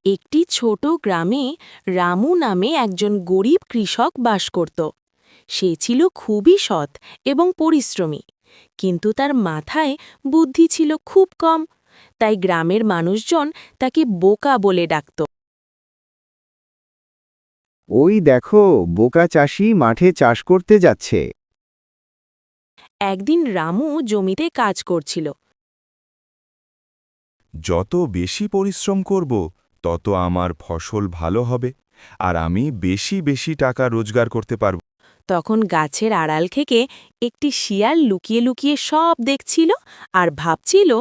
একটি ছোট গ্রামে রামু নামে একজন গরিব কৃষক বাস করত। সে ছিল খুবই সৎ এবং পরিশ্রমী, কিন্তু তার মাথায় বুদ্ধি ছিল খুব কম। তাই গ্রামের মানুষজন তাকে বোকা বলে ডাকত। ওই দেখো, বোকা চাষি মাঠে চাষ করতে যাচ্ছে। একদিন রামু জমিতে কাজ করছিল। যত বেশি পরিশ্রম করব তত আমার ফসল ভালো হবে, আর আমি বেশি বেশি টাকা রোজগার করতে পারব। তখন গাছের আড়াল থেকে একটি শিয়াল লুকিয়ে লুকিয়ে সব দেখছিল আর ভাবছিল,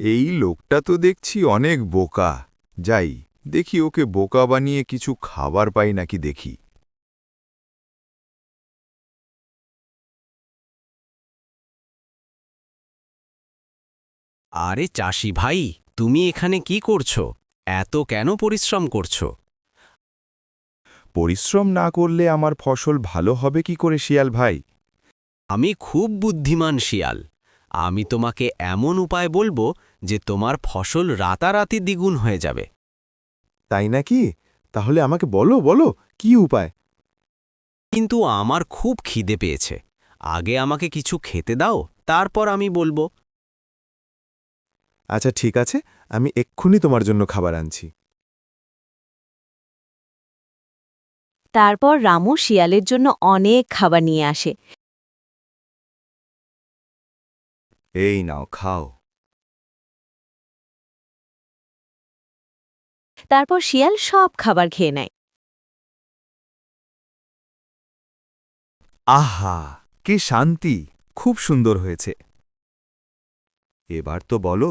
এই লোকটা তো দেখছি অনেক বোকা। যাই, দেখি ওকে বোকা বানিয়ে কিছু খাবার পাই নাকি দেখি। আরে চাষি ভাই, তুমি এখানে কি করছো? এত কেন পরিশ্রম করছো? পরিশ্রম না করলে আমার ফসল ভালো হবে কি করে শিয়াল ভাই? আমি খুব বুদ্ধিমান শিয়াল। আমি তোমাকে এমন উপায় বলবো যে তোমার ফসল রাতারাতি দ্বিগুণ হয়ে যাবে। তাই নাকি? তাহলে আমাকে বলো বলো, কি উপায়? কিন্তু আমার খুব খিদে পেয়েছে। আগে আমাকে কিছু খেতে দাও, তারপর আমি বলবো। আচ্ছা ঠিক আছে, আমি এক্ষুনি তোমার জন্য খাবার আনছি। তারপর রামু শিয়ালের জন্য অনেক খাবার নিয়ে আসে। এই নাও, খাও। তারপর শিয়াল সব খাবার খেয়ে নেয়। আহা, কি শান্তি! খুব সুন্দর হয়েছে। এবার তো বলো।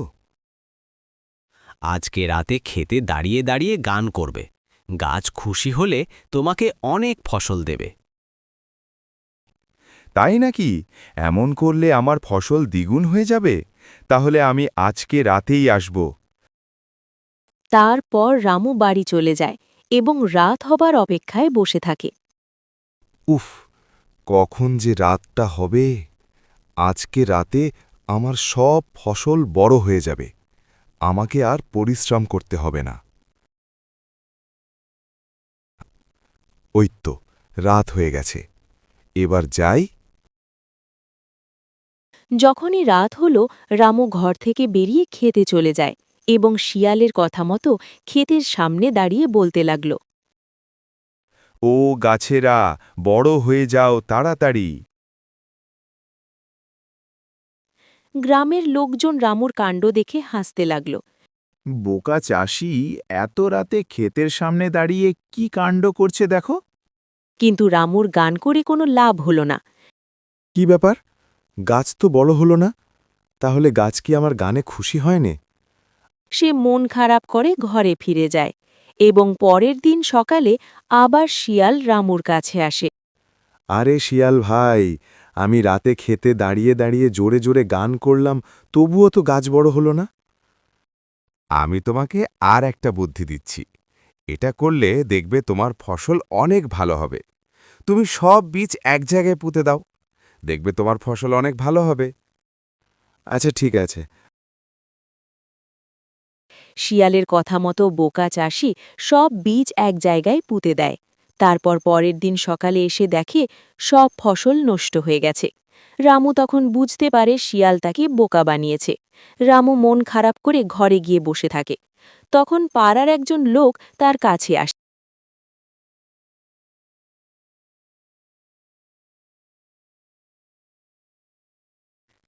আজকে রাতে খেতে দাঁড়িয়ে দাঁড়িয়ে গান করবে। গাছ খুশি হলে তোমাকে অনেক ফসল দেবে। তাই নাকি? এমন করলে আমার ফসল দ্বিগুণ হয়ে যাবে। তাহলে আমি আজকে রাতেই আসব। তারপর রামু বাড়ি চলে যায় এবং রাত হবার অপেক্ষায় বসে থাকে। উফ, কখন যে রাতটা হবে! আজকে রাতে আমার সব ফসল বড় হয়ে যাবে। আমাকে আর পরিশ্রম করতে হবে না। ওই তো, রাত হয়ে গেছে। এবার যাই। যখনই রাত হল, রামু ঘর থেকে বেরিয়ে খেতে চলে যায় এবং শিয়ালের কথা মতো ক্ষেতের সামনে দাঁড়িয়ে বলতে লাগল। ও গাছেরা, বড় হয়ে যাও তাড়াতাড়ি। গ্রামের লোকজন রামুর কাণ্ড দেখে হাসতে লাগল। বোকা চাষি এত রাতে ক্ষেতের সামনে দাঁড়িয়ে কি কাণ্ড করছে দেখো। কিন্তু রামুর গান করে কোনো লাভ হল না। কি ব্যাপার? গাছ তো বড় হলো না। তাহলে গাছ কি আমার গানে খুশি হয়নি? সে মন খারাপ করে ঘরে ফিরে যায় এবং পরের দিন সকালে আবার শিয়াল রামুর কাছে আসে। আরে শিয়াল ভাই, আমি রাতে খেতে দাঁড়িয়ে দাঁড়িয়ে জোরে জোরে গান করলাম, তবুও তো গাছ বড় হলো না। আমি তোমাকে আর একটা বুদ্ধি দিচ্ছি। এটা করলে দেখবে তোমার ফসল অনেক ভালো হবে। তুমি সব বীজ এক জায়গায় পুঁতে দাও, দেখবে তোমার ফসল অনেক ভালো হবে। আচ্ছা ঠিক আছে। শিয়ালের কথা মতো বোকা চাষি সব বীজ এক জায়গায় পুঁতে দেয়। তারপর পরের দিন সকালে এসে দেখে সব ফসল নষ্ট হয়ে গেছে। রামু তখন বুঝতে পারে শিয়াল তাকে বোকা বানিয়েছে। রামু মন খারাপ করে ঘরে গিয়ে বসে থাকে। তখন পাড়ার একজন লোক তার কাছে আসে।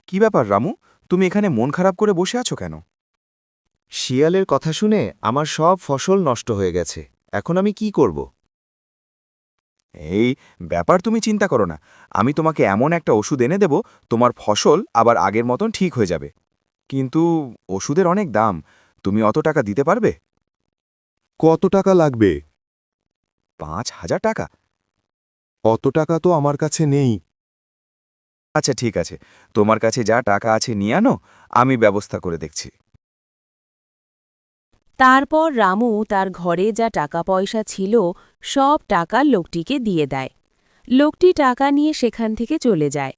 কি ব্যাপার রামু, তুমি এখানে মন খারাপ করে বসে আছো কেন? শিয়ালের কথা শুনে আমার সব ফসল নষ্ট হয়ে গেছে। এখন আমি কি করব? এই ব্যাপার তুমি চিন্তা করো না। আমি তোমাকে এমন একটা ওষুধ এনে দেব, তোমার ফসল আবার আগের মতন ঠিক হয়ে যাবে। কিন্তু ওষুধের অনেক দাম। তুমি অত টাকা দিতে পারবে? কত টাকা লাগবে? ৫,০০০ টাকা? অত টাকা তো আমার কাছে নেই। আচ্ছা ঠিক আছে, তোমার কাছে যা টাকা আছে নিয়ে আনো, আমি ব্যবস্থা করে দেখছি। তারপর রামু তার ঘরে যা টাকা পয়সা ছিল সব টাকা লোকটিকে দিয়ে দেয়। লোকটি টাকা নিয়ে সেখান থেকে চলে যায়।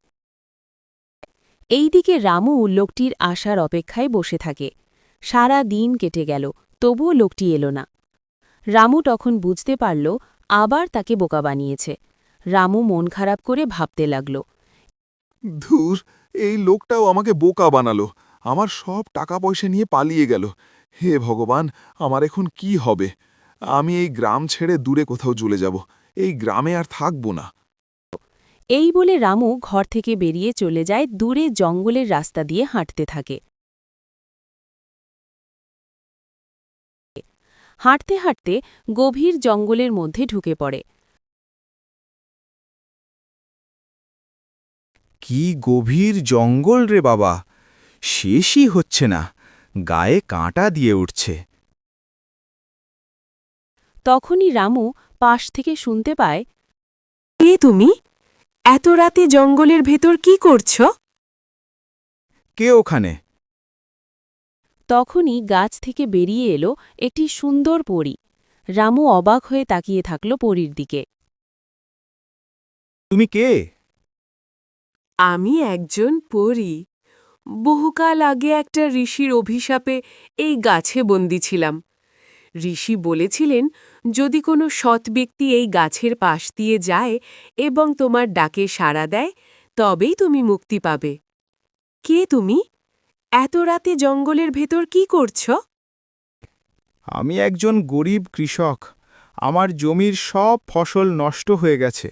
এইদিকে রামু লোকটির আসার অপেক্ষায় বসে থাকে। সারা দিন কেটে গেল, তবুও লোকটি এলো না। রামু তখন বুঝতে পারল আবার তাকে বোকা বানিয়েছে। রামু মন খারাপ করে ভাবতে লাগল। ধুর, এই লোকটাও আমাকে বোকা বানালো, আমার সব টাকা পয়সা নিয়ে পালিয়ে গেল। হে ভগবান, আমার এখন কি হবে? আমি এই গ্রাম ছেড়ে দূরে কোথাও চলে যাব, এই গ্রামে আর থাকব না। এই বলে রামু ঘর থেকে বেরিয়ে চলে যায়, দূরে জঙ্গলের রাস্তা দিয়ে হাঁটতে থাকে। হাঁটতে হাঁটতে গভীর জঙ্গলের মধ্যে ঢুকে পড়ে। কি গভীর জঙ্গল রে বাবা, শেষই হচ্ছে না, গায়ে কাঁটা দিয়ে উঠছে। তখনই রামু পাশ থেকে শুনতে পায়, কে তুমি? এত রাতে জঙ্গলের ভেতর কি করছ? কে ওখানে? তখনই গাছ থেকে বেরিয়ে এলো একটি সুন্দর পরী। রামু অবাক হয়ে তাকিয়ে থাকল পরীর দিকে। তুমি কে? আমি একজন পরী। বহুকাল আগে একটা ঋষির অভিশাপে এই গাছে বন্দী ছিলাম। ঋষি বলেছিলেন, যদি কোনো সৎ ব্যক্তি এই গাছের পাশ দিয়ে যায় এবং তোমার ডাকে সাড়া দেয়, তবেই তুমি মুক্তি পাবে। কে তুমি? এত রাতে জঙ্গলের ভেতর কি করছ? আমি একজন গরিব কৃষক, আমার জমির সব ফসল নষ্ট হয়ে গেছে।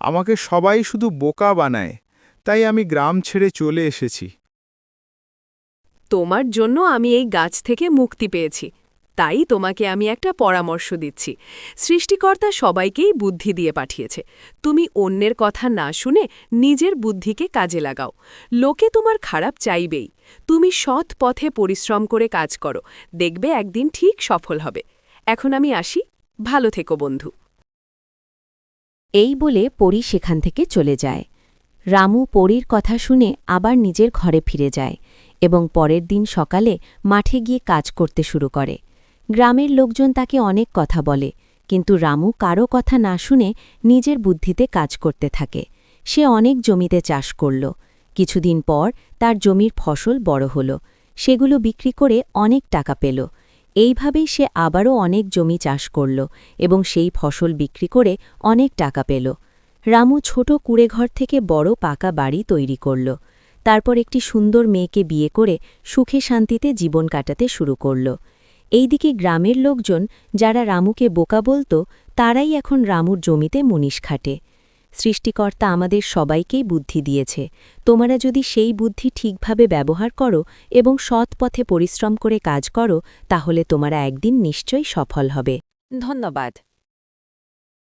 আমাকে সবাই শুধু বোকা বানায়, তাই আমি গ্রাম ছেড়ে চলে এসেছি। তোমার জন্য আমি এই গাছ থেকে মুক্তি পেয়েছি, তাই তোমাকে আমি একটা পরামর্শ দিচ্ছি। সৃষ্টিকর্তা সবাইকেই বুদ্ধি দিয়ে পাঠিয়েছে। তুমি অন্যের কথা না শুনে নিজের বুদ্ধিকে কাজে লাগাও। লোকে তোমার খারাপ চাইবেই। তুমি সৎ পথে পরিশ্রম করে কাজ করো, দেখবে একদিন ঠিক সফল হবে। এখন আমি আসি, ভালো থেকো বন্ধু। এই বলে পরী সেখান থেকে চলে যায়। রামু পরীর কথা শুনে আবার নিজের ঘরে ফিরে যায় এবং পরের দিন সকালে মাঠে গিয়ে কাজ করতে শুরু করে। গ্রামের লোকজন তাকে অনেক কথা বলে, কিন্তু রামু কারো কথা না শুনে নিজের বুদ্ধিতে কাজ করতে থাকে। সে অনেক জমিতে চাষ করল। কিছুদিন পর তার জমির ফসল বড় হল। সেগুলো বিক্রি করে অনেক টাকা পেল। এইভাবেই সে আবারও অনেক জমি চাষ করল এবং সেই ফসল বিক্রি করে অনেক টাকা পেল। রামু ছোট কুঁড়েঘর থেকে বড় পাকা বাড়ি তৈরি করল। তারপর একটি সুন্দর মেয়েকে বিয়ে করে সুখে শান্তিতে জীবন কাটাতে শুরু করল। এইদিকে গ্রামের লোকজন, যারা রামুকে বোকা বলত, তারাই এখন রামুর জমিতে মুনিশ খাটে। সৃষ্টিকর্তা আমাদের সবাইকেই বুদ্ধি দিয়েছে। তোমরা যদি সেই বুদ্ধি ঠিকভাবে ব্যবহার করো এবং সৎ পথে পরিশ্রম করে কাজ করো, তাহলে তোমরা একদিন নিশ্চয়ই সফল হবে। ধন্যবাদ।